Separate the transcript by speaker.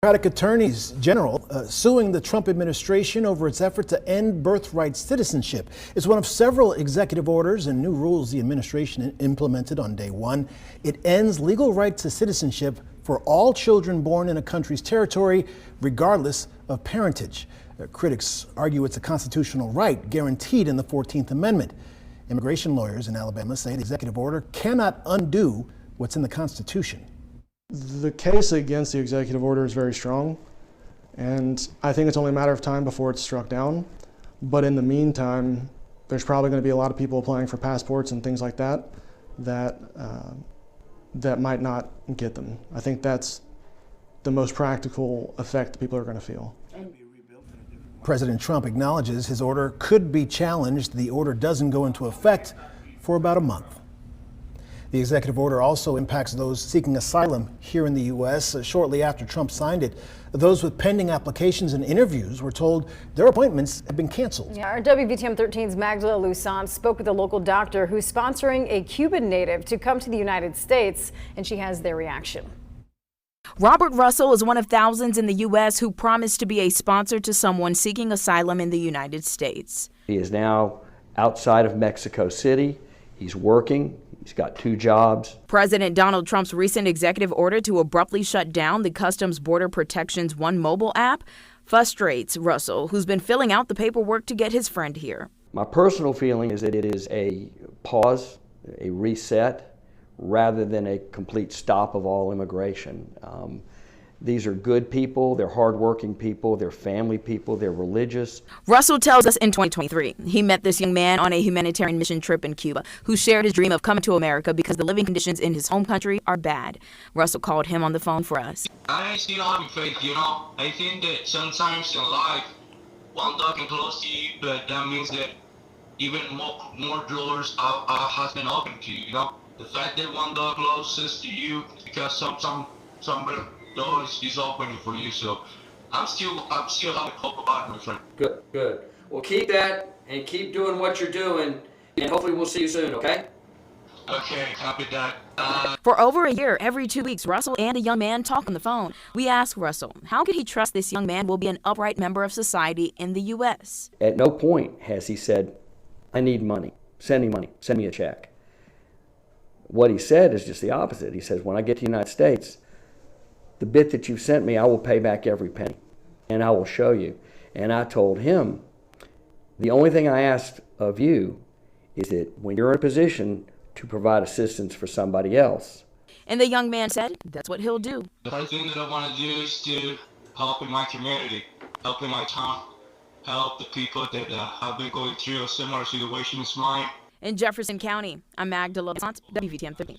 Speaker 1: Democratic attorneys general suing the Trump administration over its effort to end birthright citizenship. It's one of several executive orders and new rules the administration implemented on day one. It ends legal right to citizenship for all children born in a country's territory, regardless of parentage. Critics argue it's a constitutional right guaranteed in the 14th Amendment. Immigration lawyers in Alabama say the executive order cannot undo what's in the Constitution.
Speaker 2: The case against the executive order is very strong, and I think it's only a matter of time before it's struck down. But in the meantime, there's probably going to be a lot of people applying for passports and things like that that might not get them. I think that's the most practical effect that people are going to feel.
Speaker 1: President Trump acknowledges his order could be challenged. The order doesn't go into effect for about a month. The executive order also impacts those seeking asylum here in the U.S. Shortly after Trump signed it, those with pending applications and interviews were told their appointments had been canceled.
Speaker 3: Yeah, our WVTM 13's Magdala Luzon spoke with a local doctor who's sponsoring a Cuban native to come to the United States, and she has their reaction.
Speaker 4: Robert Russell is one of thousands in the U.S. who promised to be a sponsor to someone seeking asylum in the United States.
Speaker 5: He is now outside of Mexico City. He's working. He's got 2 jobs.
Speaker 4: President Donald Trump's recent executive order to abruptly shut down the Customs Border Protection's One mobile app frustrates Russell, who's been filling out the paperwork to get his friend here.
Speaker 5: My personal feeling is that it is a pause, a reset, rather than a complete stop of all immigration. These are good people, they're hardworking people, they're family people, they're religious.
Speaker 4: Russell tells us in 2023 he met this young man on a humanitarian mission trip in Cuba who shared his dream of coming to America because the living conditions in his home country are bad. Russell called him on the phone for us.
Speaker 6: I still have faith, I think that sometimes in life, one door can close to you, but that means that even more doors has been opened to you, The fact that one door closes to you because some doors is opening for you, so I'm still having hope about it, my friend.
Speaker 7: Good. Well, keep that and keep doing what you're doing, and hopefully we'll see you soon, okay?
Speaker 6: Okay, copy that.
Speaker 4: For over a year, every 2 weeks, Russell and a young man talk on the phone. We asked Russell, how could he trust this young man will be an upright member of society in the U.S.?
Speaker 5: At no point has he said, I need money, send me a check. What he said is just the opposite. He says, when I get to the United States, the bit that you've sent me, I will pay back every penny, and I will show you. And I told him, the only thing I asked of you is that when you're in a position to provide assistance for somebody else.
Speaker 4: And the young man said that's what he'll do.
Speaker 6: The first thing that I want to do is to help in my community, help in my town, help the people that have been going through a similar situation as mine.
Speaker 4: In Jefferson County, I'm Magdala Luzon, WVTM 13.